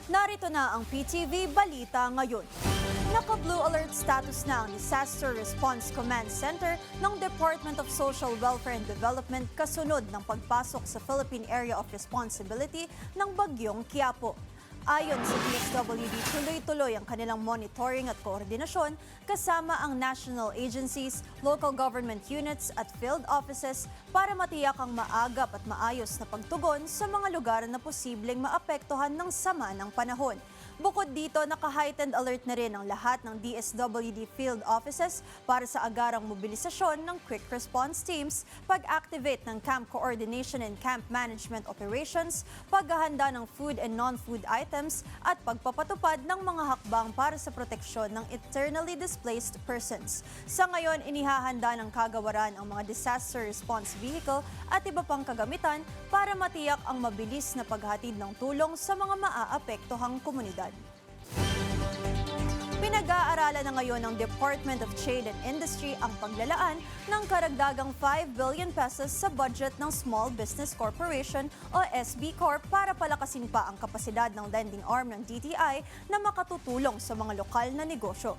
Narito na ang PTV Balita ngayon. Naka-blue alert status na ang Disaster Response Command Center ng Department of Social Welfare and Development kasunod ng pagpasok sa Philippine Area of Responsibility ng Bagyong Quiapo. Ayon sa DSWD, tuloy-tuloy ang kanilang monitoring at koordinasyon kasama ang national agencies, local government units at field offices para matiyak ang maagap at maayos na pagtugon sa mga lugar na posibleng maapektuhan ng sama ng panahon. Bukod dito, naka-heightened alert na rin ang lahat ng DSWD field offices para sa agarang mobilisasyon ng quick response teams, pag-activate ng camp coordination and camp management operations, paghahanda ng food and non-food items, at pagpapatupad ng mga hakbang para sa proteksyon ng internally displaced persons. Sa ngayon, inihahanda ng kagawaran ang mga disaster response vehicle at iba pang kagamitan para matiyak ang mabilis na paghatid ng tulong sa mga maaapektuhang komunidad. Pinag-aaralan na ngayon ng Department of Trade and Industry ang paglalaan ng karagdagang 5 billion pesos sa budget ng Small Business Corporation o SB Corp para palakasin pa ang kapasidad ng lending arm ng DTI na makatutulong sa mga lokal na negosyo.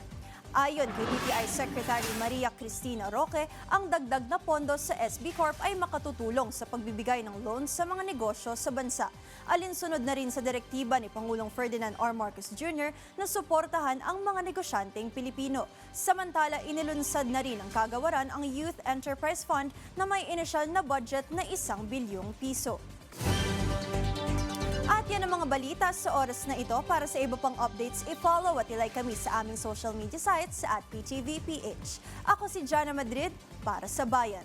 Ayon kay DTI Secretary Maria Cristina Roque, ang dagdag na pondo sa SB Corp ay makatutulong sa pagbibigay ng loans sa mga negosyo sa bansa. Alinsunod na rin sa direktiba ni Pangulong Ferdinand R. Marcos Jr. na suportahan ang mga negosyanteng Pilipino. Samantala, inilunsad na rin ang kagawaran ang Youth Enterprise Fund na may inisyal na budget na 1 bilyong piso. At yan ang mga balita sa oras na ito. Para sa iba pang updates, i-follow at i-like kami sa aming social media sites at PTVPH. Ako si Jana Madrid para sa Bayan.